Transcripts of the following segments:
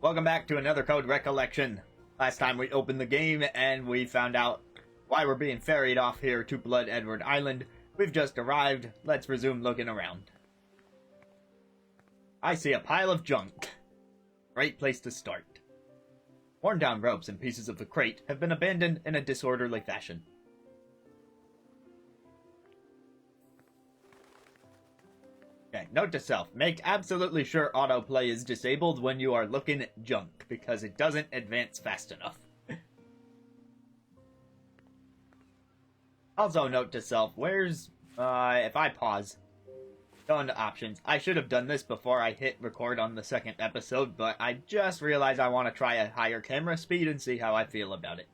Welcome back to another code Recollection. Last time we opened the game and we found out why we're being ferried off here to Blood Edward Island. We've just arrived. Let's resume looking around. I see a pile of junk. Great place to start. Worn down ropes and pieces of the crate have been abandoned in a disorderly fashion. Okay, note to self, make absolutely sure autoplay is disabled when you are looking at junk, because it doesn't advance fast enough. Also note to self, where's, if I pause, go into options. I should have done this before I hit record on the second episode, but I just realized I want to try a higher camera speed and see how I feel about it.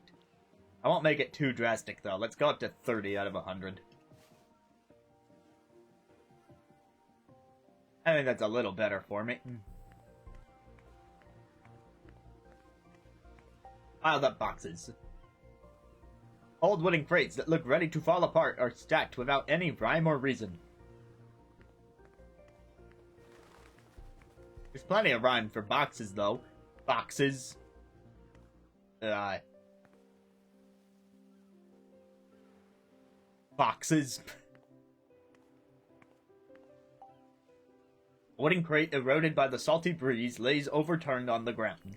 I won't make it too drastic though, let's go up to 30 out of 100. I think that's a little better for me. Piled up boxes. Old wooden crates that look ready to fall apart are stacked without any rhyme or reason. There's plenty of rhyme for boxes, though. Boxes. Boxes. A wooden crate eroded by the salty breeze lays overturned on the ground.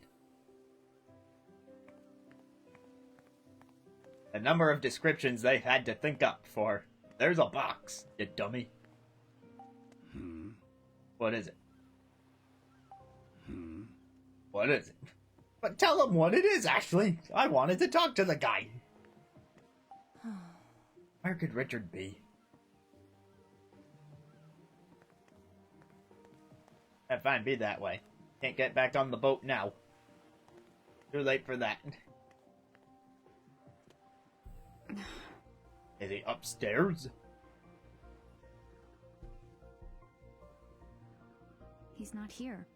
A number of descriptions they've had to think up for. There's a box, you dummy. What is it? What is it? But tell him what it is, Ashley. I wanted to talk to the guy. Where could Richard be? Fine, be that way. Can't get back on the boat now. Too late for that. Is he upstairs? He's not here.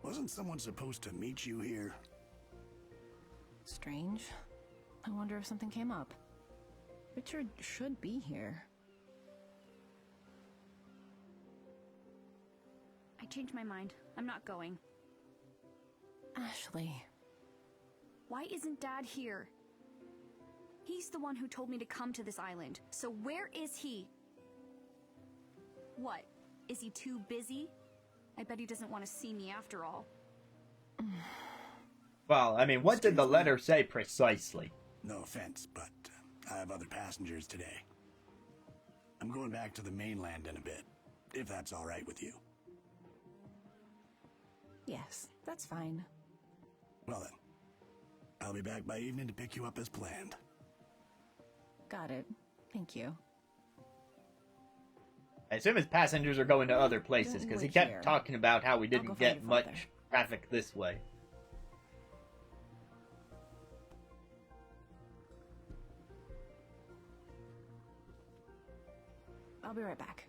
Wasn't someone supposed to meet you here? Strange. I wonder if something came up. Richard should be here. I changed my mind. I'm not going. Ashley. Why isn't Dad here? He's the one who told me to come to this island. So where is he? What? Is he too busy? I bet he doesn't want to see me after all. Well, I mean, what did the letter say precisely? No offense, but I have other passengers today. I'm going back to the mainland in a bit, if that's all right with you. Yes, that's fine. Well then, I'll be back by evening to pick you up as planned. Got it. Thank you. I assume his passengers are going to other places, because he kept talking about how we didn't get much traffic this way. I'll be right back.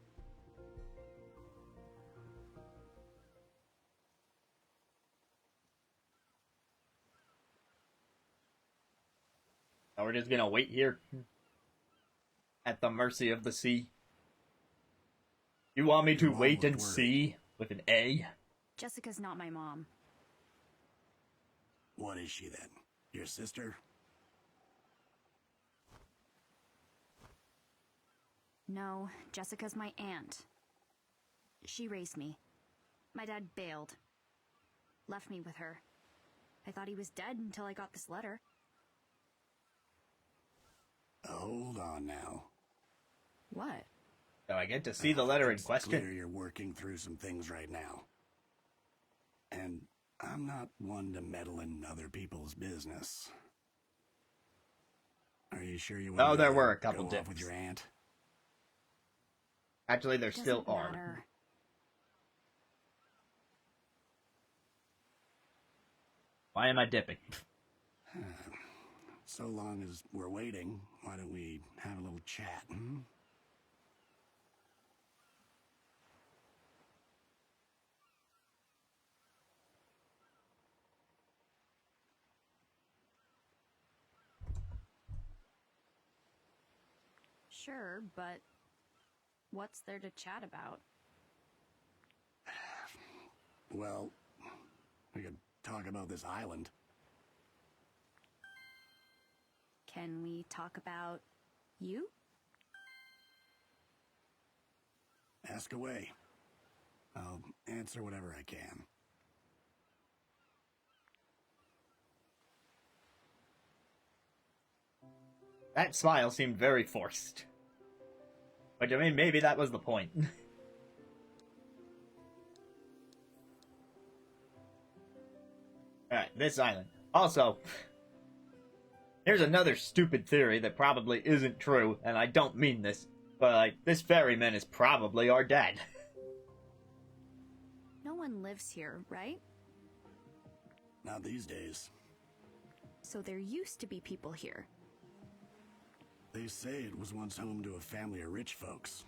Now we're just gonna wait here at the mercy of the sea. You want me to wait and see with an A? Jessica's not my mom. What is she then? Your sister? No, Jessica's my aunt. She raised me. My dad bailed. Left me with her. I thought he was dead until I got this letter. Hold on now. What? So I get to see the letter in It's question. clear you're working through some things right now. And I'm not one to meddle in other people's business. Are you sure you want Oh, to there were a couple go off dips. with your aunt? Actually, there still Doesn't are. matter. Why am I dipping? So long as we're waiting, why don't we have a little chat, hmm? Sure, but what's there to chat about? Well, We could talk about this island. Can we talk about you? Ask away. I'll answer whatever I can. That smile seemed very forced. But I mean, maybe that was the point. Alright, this island. Also, here's another stupid theory that probably isn't true, and I don't mean this, but like, this ferryman is probably our dad. No one lives here, right? Not these days. So there used to be people here. They say it was once home to a family of rich folks.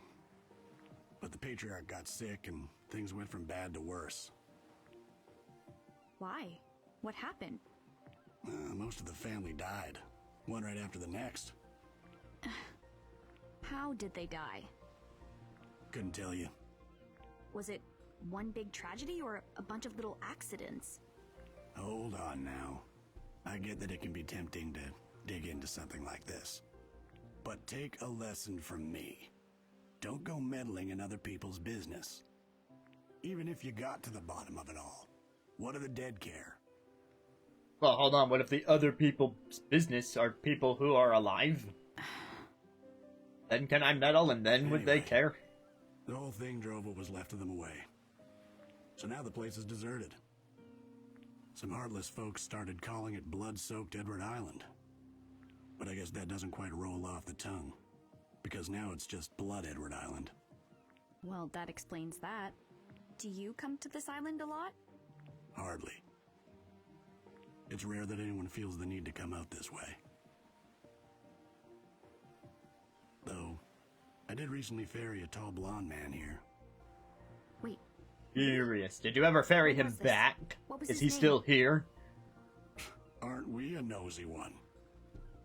But the patriarch got sick and things went from bad to worse. Why? What happened? Most of the family died, one right after the next. How did they die? Couldn't tell you. Was it one big tragedy or a bunch of little accidents? Hold on now. I get that it can be tempting to dig into something like this. But take a lesson from me. Don't go meddling in other people's business. Even if you got to the bottom of it all, what do the dead care? Well, hold on, what if the other people's business are people who are alive? Then can I meddle, and then would they Anyway. care? The whole thing drove what was left of them away. So now the place is deserted. Some heartless folks started calling it blood-soaked Edward Island. But I guess that doesn't quite roll off the tongue. Because now it's just Blood Edward Island. Well, that explains that. Do you come to this island a lot? Hardly. It's rare that anyone feels the need to come out this way. Though, I did recently ferry a tall blonde man here. Wait, Curious. Did you ever ferry What him was this? back? What was Is his he name? still here? Aren't we a nosy one?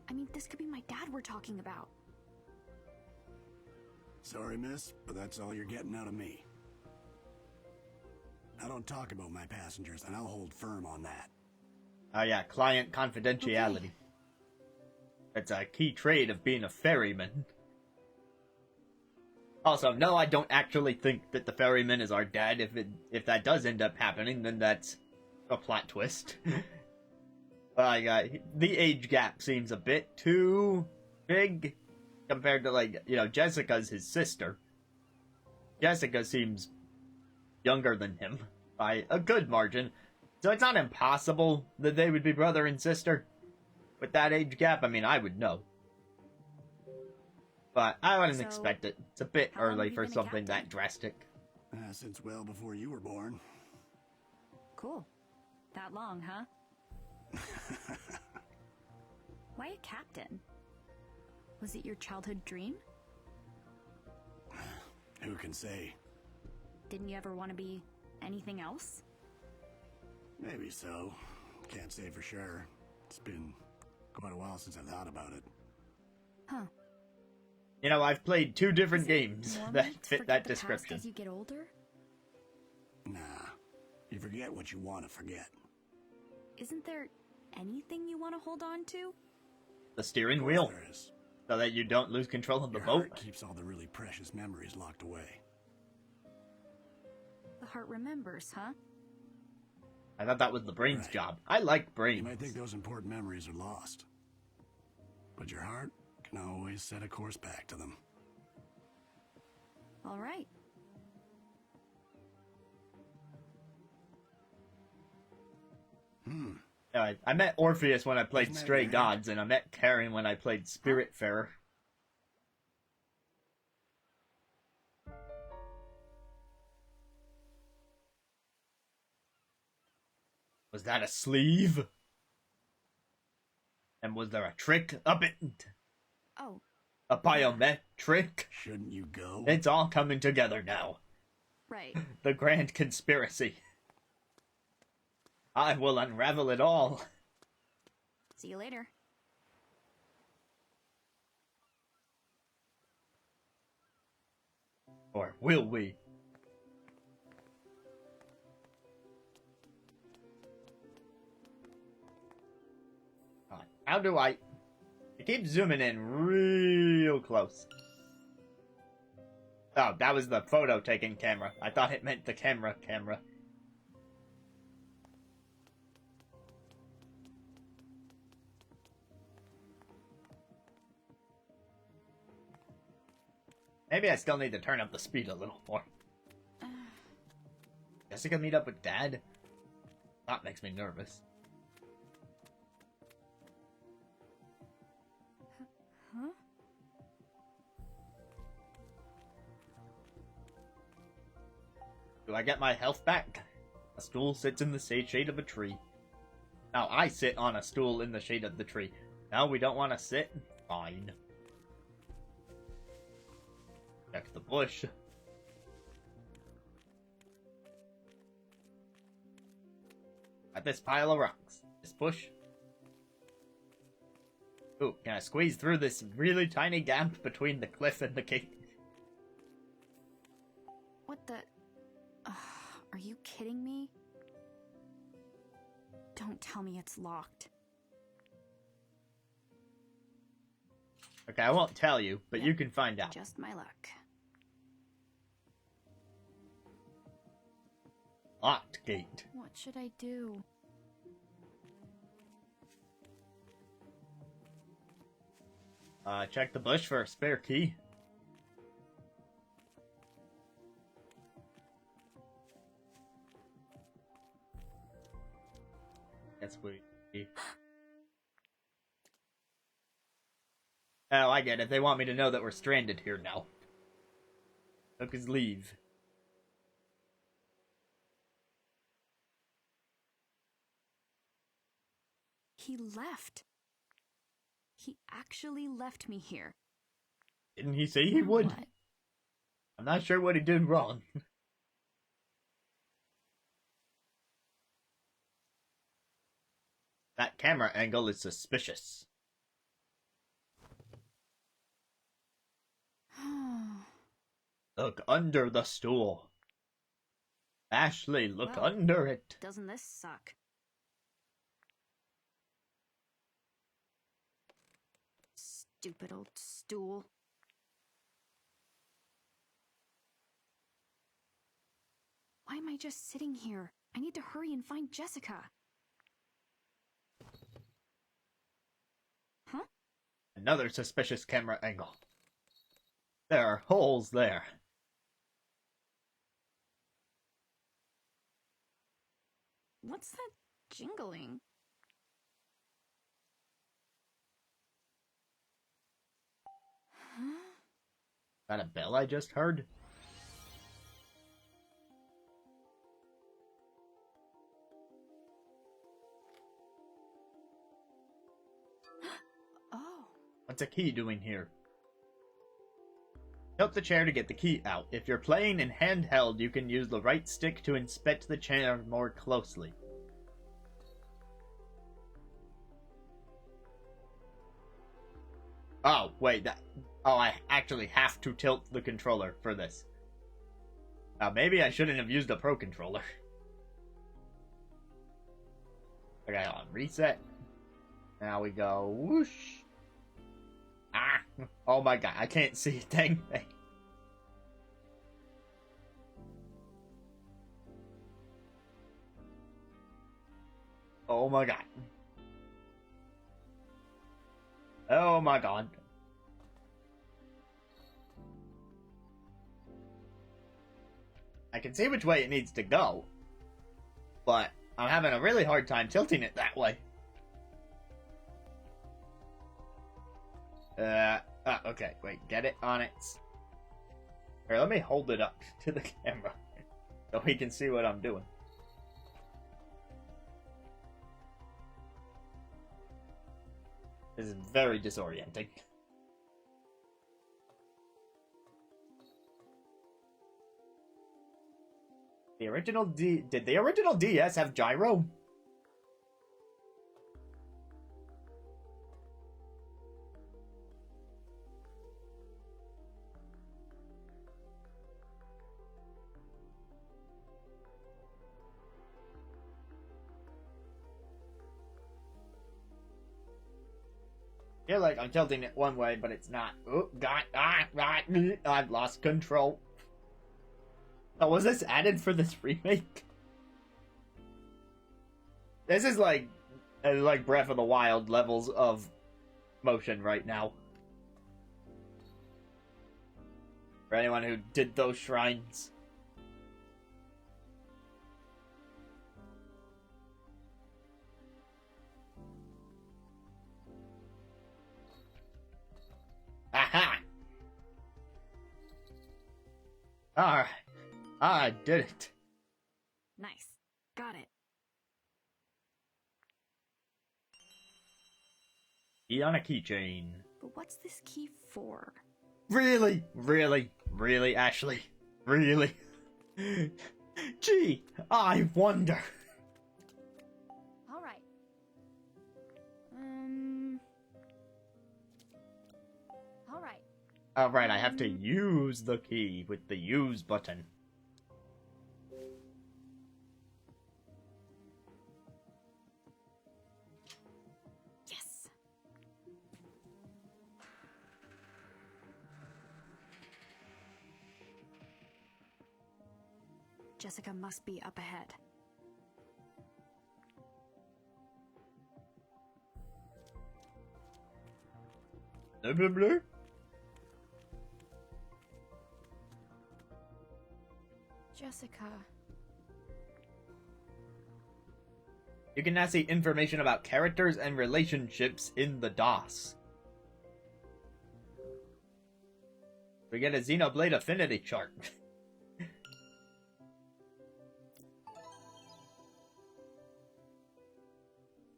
I mean, this could be my dad we're talking about. Sorry, miss, but that's all you're getting out of me. I don't talk about my passengers, and I'll hold firm on that. Oh yeah, client confidentiality. Okay. That's a key trait of being a ferryman. Also, no, I don't actually think that the ferryman is our dad. If that does end up happening, then that's a plot twist. The age gap seems a bit too big compared to, like, you know, Jessica's his sister. Jessica seems younger than him by a good margin, so it's not impossible that they would be brother and sister. With that age gap, I mean, I would know. But I wouldn't So, expect it. It's a bit how long early have you for been a something that captain? drastic. Since well before you were born. Cool. That long, huh? Why a captain? Was it your childhood dream? Who can say? Didn't you ever want to be anything else? Maybe so. Can't say for sure. It's been quite a while since I thought about it. Huh. You know, I've played 2 different Is it games normal that to fit forget that the past description. as you get older? Nah. You forget what you want to forget. Isn't there anything you want to hold on to? The steering Of wheel, course there is. so that you don't lose control of the Your boat. heart keeps all the really precious memories locked away. The heart remembers, huh? I thought that was the brain's Right. job. I like You brains. might think those important memories are lost. But your heart can always set a course back to them. All right. I met Orpheus when I played Isn't that Stray weird? Gods, and I met Karen when I played Spiritfarer. Was that a sleeve? And was there a trick up it? Oh, A biometric? Shouldn't you go? It's all coming together now. right. The grand conspiracy. I will unravel it all. See you later. Or will we? How do I... It keeps zooming in real close. Oh, that was the photo-taking camera. I thought it meant the camera. Maybe I still need to turn up the speed a little more. Jessica meet up with Dad? That makes me nervous. Huh? Do I get my health back? A stool sits in the shade of a tree. Now I sit on a stool in the shade of the tree. Now we don't want to sit? Fine. Check the bush. At this pile of rocks. This bush. Ooh, can I squeeze through this really tiny gap between the cliff and the gate? What the... are you kidding me? Don't tell me it's locked. Okay, I won't tell you, but you can find out. Just my luck. Locked gate. What should I do? Check the bush for a spare key. Yes, we... Oh, I get it. They want me to know that we're stranded here now. Took his leave. He left. He actually left me here. Didn't he say he would? What? I'm not sure what he did wrong. That camera angle is suspicious. Look under the stool. Ashley, look Well, under it. Doesn't this suck? Stupid old stool. Why am I just sitting here? I need to hurry and find Jessica. Huh? Another suspicious camera angle. There are holes there. What's that jingling? Huh? Is that a bell I just heard? Oh. What's a key doing here? Tilt the chair to get the key out. If you're playing in handheld, you can use the right stick to inspect the chair more closely. Oh, wait, oh, I actually have to tilt the controller for this. Maybe I shouldn't have used a Pro Controller. Okay, hold on, reset. Now we go whoosh. Ah! Oh my god, I can't see a dang thing. Oh my god. Oh my god. I can see which way it needs to go, but I'm having a really hard time tilting it that way. Okay, wait, get it on its... Here, let me hold it up to the camera so we can see what I'm doing. This is very disorienting. Did the original DS have gyro? feel like I'm tilting it one way, but it's not. Oh, God, I've lost control. Oh, was this added for this remake? This is like Breath of the Wild levels of motion right now. For anyone who did those shrines. Aha! Alright. I did it. Nice. Got it. Key on a keychain. But what's this key for? Really? Really? Really, Ashley? Really? Gee, I wonder. All right. All right. Alright, I have to use the key with the use button. Yes. Jessica must be up ahead. Blah, blah, blah. Jessica. You can now see information about characters and relationships in the DOS. We get a Xenoblade affinity chart.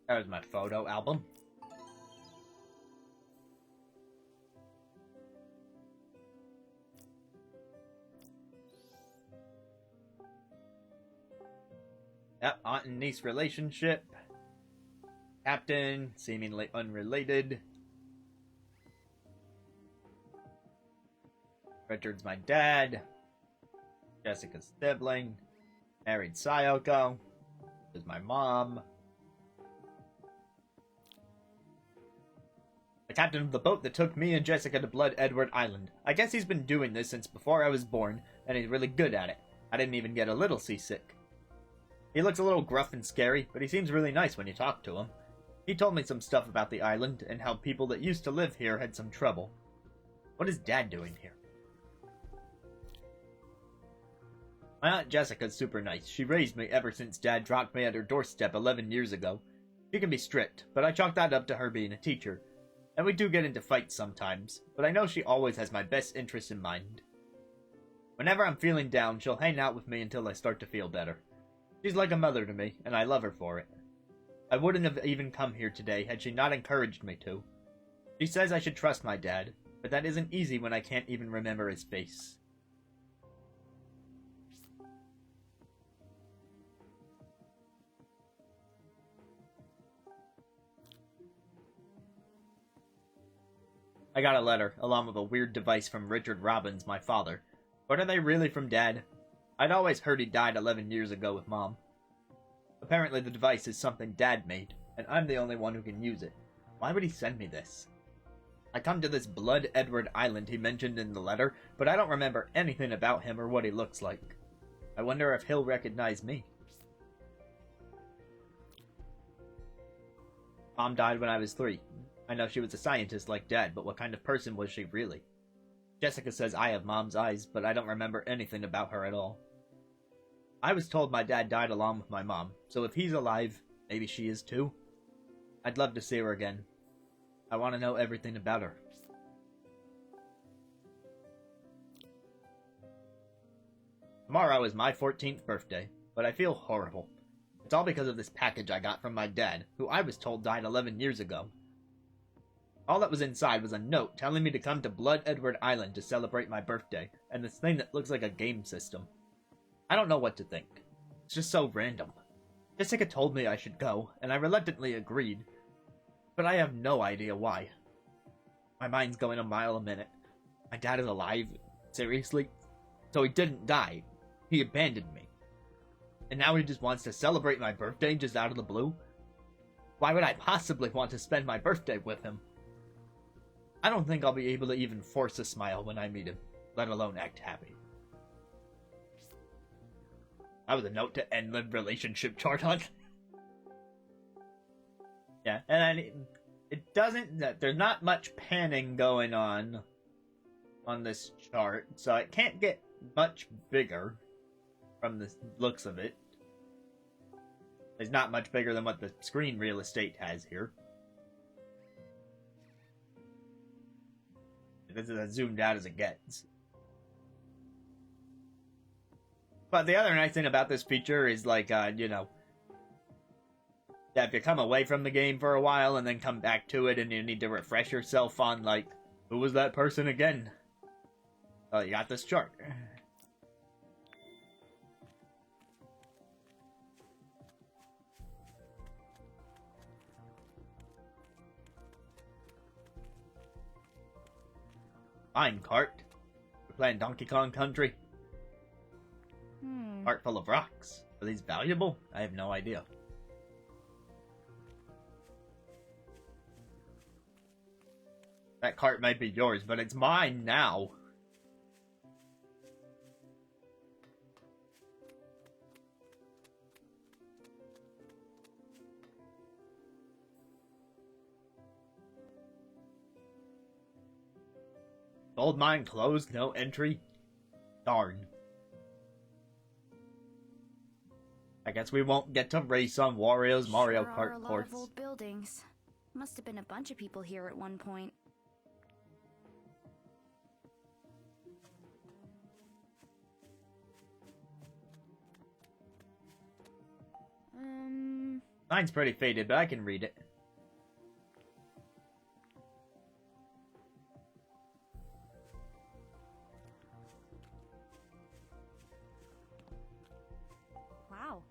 That was my photo album. Yep, aunt and niece relationship. Captain, seemingly unrelated. Richard's my dad. Jessica's sibling. Married Sayoko. Is my mom. The captain of the boat that took me and Jessica to Blood Edward Island. I guess he's been doing this since before I was born, and he's really good at it. I didn't even get a little seasick. He looks a little gruff and scary, but he seems really nice when you talk to him. He told me some stuff about the island, and how people that used to live here had some trouble. What is Dad doing here? My Aunt Jessica's super nice. She raised me ever since Dad dropped me at her doorstep 11 years ago. She can be strict, but I chalk that up to her being a teacher. And we do get into fights sometimes, but I know she always has my best interests in mind. Whenever I'm feeling down, she'll hang out with me until I start to feel better. She's like a mother to me, and I love her for it. I wouldn't have even come here today had she not encouraged me to. She says I should trust my dad, but that isn't easy when I can't even remember his face. I got a letter, along with a weird device from Richard Robbins, my father. But are they really from Dad? I'd always heard he died 11 years ago with Mom. Apparently the device is something Dad made, and I'm the only one who can use it. Why would he send me this? I come to this Blood Edward Island he mentioned in the letter, but I don't remember anything about him or what he looks like. I wonder if he'll recognize me. Mom died when I was 3. I know she was a scientist like Dad, but what kind of person was she really? Jessica says I have Mom's eyes, but I don't remember anything about her at all. I was told my dad died along with my mom, so if he's alive, maybe she is too. I'd love to see her again. I want to know everything about her. Tomorrow is my 14th birthday, but I feel horrible. It's all because of this package I got from my dad, who I was told died 11 years ago. All that was inside was a note telling me to come to Blood Edward Island to celebrate my birthday, and this thing that looks like a game system. I don't know what to think. It's just so random. Jessica told me I should go, and I reluctantly agreed, but I have no idea why. My mind's going a mile a minute. My dad is alive? Seriously? So he didn't die. He abandoned me. And now he just wants to celebrate my birthday just out of the blue? Why would I possibly want to spend my birthday with him? I don't think I'll be able to even force a smile when I meet him, let alone act happy. That was a note to end the relationship chart on. Yeah, and it doesn't... There's not much panning going on this chart, so it can't get much bigger from the looks of it. It's not much bigger than what the screen real estate has here. This is as zoomed out as it gets. But the other nice thing about this feature is, like, you know, that if you come away from the game for a while and then come back to it and you need to refresh yourself on, like, who was that person again? Oh, you got this chart. Fine cart. We're playing Donkey Kong Country. Cart full of rocks. Are these valuable? I have no idea. That cart might be yours, but it's mine now. Gold mine closed, no entry. Darn. I guess we won't get to race on Wario's Mario Sure Kart are a lot course. of old buildings. Must have been a bunch of people here at one point. Mine's pretty faded, but I can read it. Wow.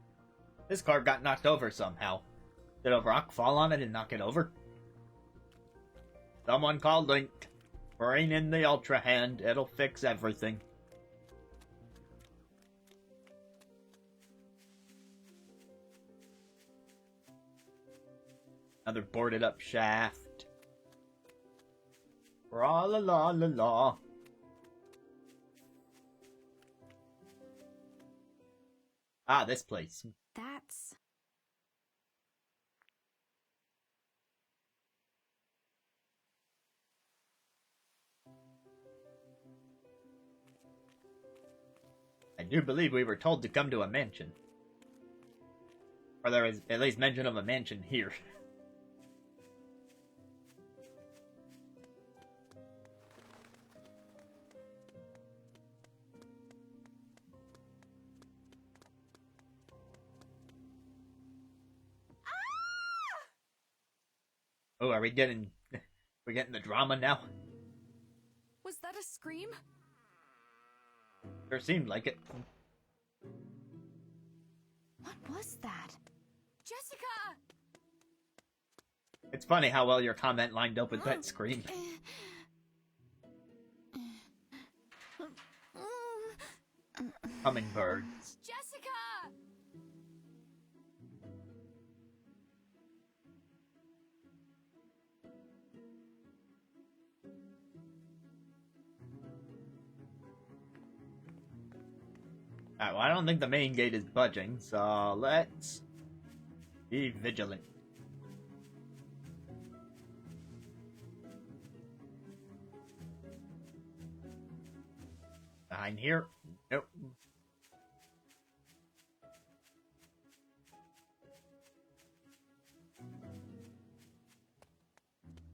This car got knocked over somehow. Did a rock fall on it and knock it over? Someone call Link. Bring in the Ultra Hand. It'll fix everything. Another boarded up shaft. Ra la la la la. Ah, this place. That's... I do believe we were told to come to a mansion. Or there is at least mention of a mansion here. Oh, are we getting... We're getting the drama now? Was that a scream? Sure seemed like it. What was that? Jessica! It's funny how well your comment lined up with that scream. Hummingbirds. Jessica! Alright, well, I don't think the main gate is budging, so let's be vigilant. Behind here? Nope.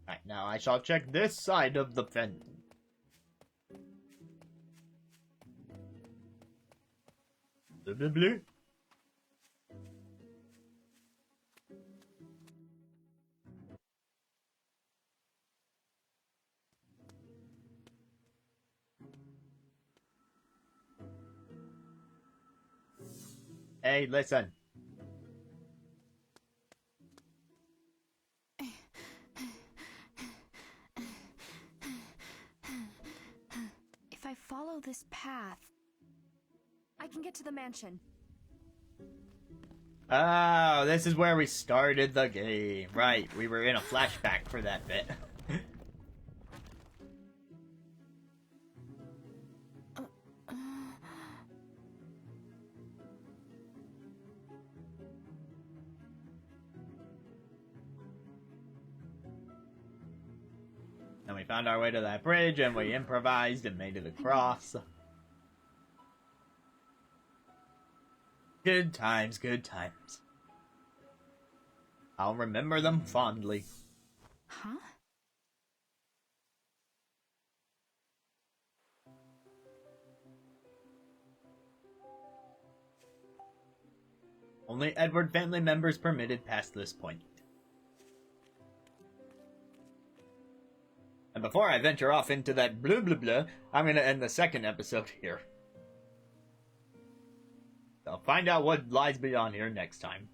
Alright, now I shall check this side of the fence. Blah, blah, blah. Hey, listen. If I follow this path, I can get to the mansion. Oh, this is where we started the game. Right, we were in a flashback for that bit. we found our way to that bridge, and we improvised and made it across. Good times, good times. I'll remember them fondly. Huh? Only Edward family members permitted past this point. And before I venture off into that blah blah blah, I'm going to end the second episode here. I'll find out what lies beyond here next time.